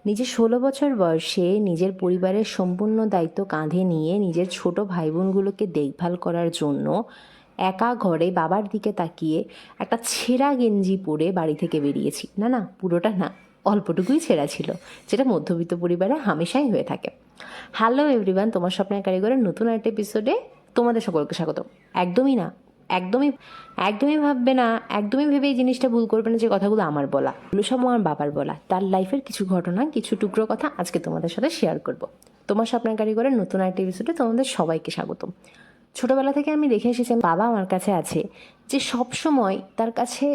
নিজের ১৬ বছর বয়সে নিজের পরিবারের সম্পূর্ণ দায়িত্ব কাঁধে নিয়ে নিজের ছোট ভাই বোনগুলোকে দেখভাল করার জন্য একা ঘরে বাবার দিকে তাকিয়ে একটা ছেঁড়া গেঞ্জি পরে বাড়ি থেকে বেরিয়েছি। না না, পুরোটা না, অল্পটুকুই ছেঁড়া ছিল, যেটা মধ্যবিত্ত পরিবারে হামেশাই হয়ে থাকে। হ্যালো এভরিওয়ান, তোমার স্বপ্নের কারিগরের নতুন একটা এপিসোডে তোমাদের সকলকে স্বাগত। একদমই না, একদমই একদমই ভাববে না, একদমই ভেবে এই জিনিসটা ভুল করবে না যে কথাগুলো আমার বলা, এগুলো সব আমার বাবার বলা। তার লাইফের কিছু ঘটনা, কিছু টুকরো কথা আজকে তোমাদের সাথে শেয়ার করব। তোমার স্বপ্নের কারিগরের নতুন একটা এপিসোডে তোমাদের সবাইকে স্বাগত। ছোটোবেলা থেকে আমি দেখে এসেছি বাবা আমার কাছে আছে যে সবসময় তার কাছে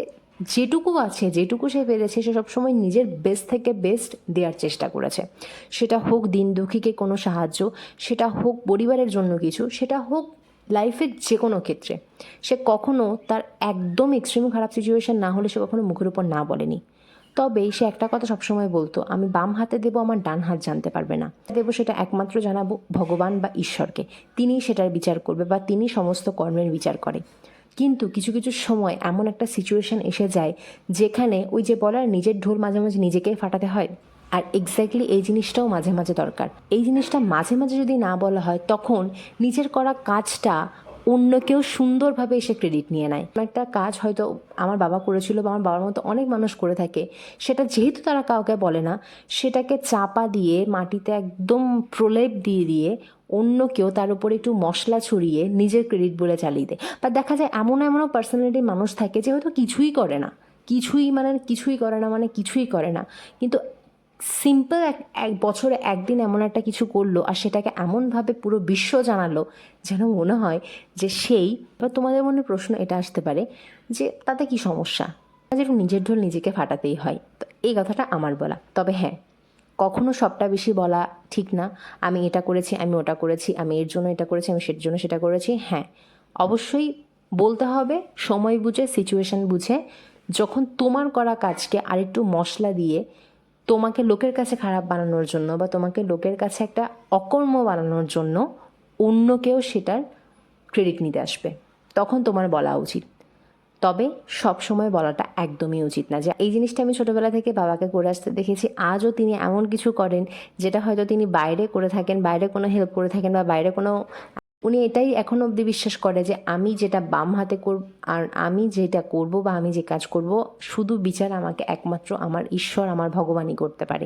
যেটুকু আছে, যেটুকু সে পেরেছে, সে সবসময় নিজের বেস্ট থেকে বেস্ট দেওয়ার চেষ্টা করেছে। সেটা হোক দিন দুঃখীকে কোনো সাহায্য, সেটা হোক পরিবারের জন্য কিছু, সেটা হোক লাইফের যে কোনো ক্ষেত্রে। সে কখনো তার একদম এক্সট্রিম খারাপ সিচুয়েশন না হলে সে কখনো মুখের উপর না বলেনি। তবে সে একটা কথা সবসময় বলতো, আমি বাম হাতে দেবো, আমার ডান হাত জানতে পারবে না। দেবো সেটা একমাত্র জানাবো ভগবান বা ঈশ্বরকে, তিনিই সেটার বিচার করবে বা তিনি সমস্ত কর্মের বিচার করে। কিন্তু কিছু কিছু সময় এমন একটা সিচুয়েশন এসে যায় যেখানে ওই যে বলার নিজের ঢোল মাঝে মাঝে নিজেকেই ফাটাতে হয়। আর এক্স্যাক্টলি এই জিনিসটাও মাঝে মাঝে দরকার। এই জিনিসটা মাঝে মাঝে যদি না বলা হয়, তখন নিজের করা কাজটা অন্য কেউ সুন্দরভাবে এসে ক্রেডিট নিয়ে নেয়। একটা কাজ হয়তো আমার বাবা করেছিল বা আমার বাবার মতো অনেক মানুষ করে থাকে, সেটা যেহেতু তারা কাউকে বলে না, সেটাকে চাপা দিয়ে মাটিতে একদম প্রলেপ দিয়ে দিয়ে অন্য কেউ তার উপরে একটু মশলা ছড়িয়ে নিজের ক্রেডিট বলে চালিয়ে দেয়। বা দেখা যায় এমনও পার্সোনালিটির মানুষ থাকে যে হয়তো কিছুই করে না, কিছুই করে না মানে কিছুই করে না, কিন্তু সিম্পল এক এক বছরে একদিন এমন একটা কিছু করলো আর সেটাকে এমনভাবে পুরো বিশ্ব জানালো যেন মনে হয় যে সেই। এবার তোমাদের মনে প্রশ্ন এটা আসতে পারে যে তাতে কি সমস্যা, যেটা নিজের ঢোল নিজেকে ফাটাতেই হয়। তো এই কথাটা আমার বলা। তবে হ্যাঁ, কখনো সবটা বেশি বলা ঠিক না। আমি এটা করেছি, আমি ওটা করেছি, আমি এর জন্য এটা করেছি, আমি সেটার জন্য সেটা করেছি। হ্যাঁ, অবশ্যই বলতে হবে সময় বুঝে, সিচুয়েশান বুঝে। যখন তোমার করা কাজকে আরেকটু মশলা দিয়ে তোমাকে লোকের কাছে খারাপ বানানোর জন্য বা তোমাকে লোকের কাছে একটা অকর্ম বানানোর জন্য অন্য কেউ সেটার ক্রেডিট নিতে আসবে, তখন তোমার বলা উচিত। তবে সব সময় বলাটা একদমই উচিত না। যে এই জিনিসটা আমি ছোটোবেলা থেকে বাবাকে করে আসতে দেখেছি। আজও তিনি এমন কিছু করেন যেটা হয়তো তিনি বাইরে করে থাকেন, বাইরে কোনো হেল্প করে থাকেন বা বাইরে কোনো, উনি এটাই এখনও অবধি বিশ্বাস করে যে আমি যেটা বাম হাতে করব আর আমি যেটা করব বা আমি যে কাজ করব, শুধু বিচার আমাকে একমাত্র আমার ঈশ্বর, আমার ভগবানই করতে পারে।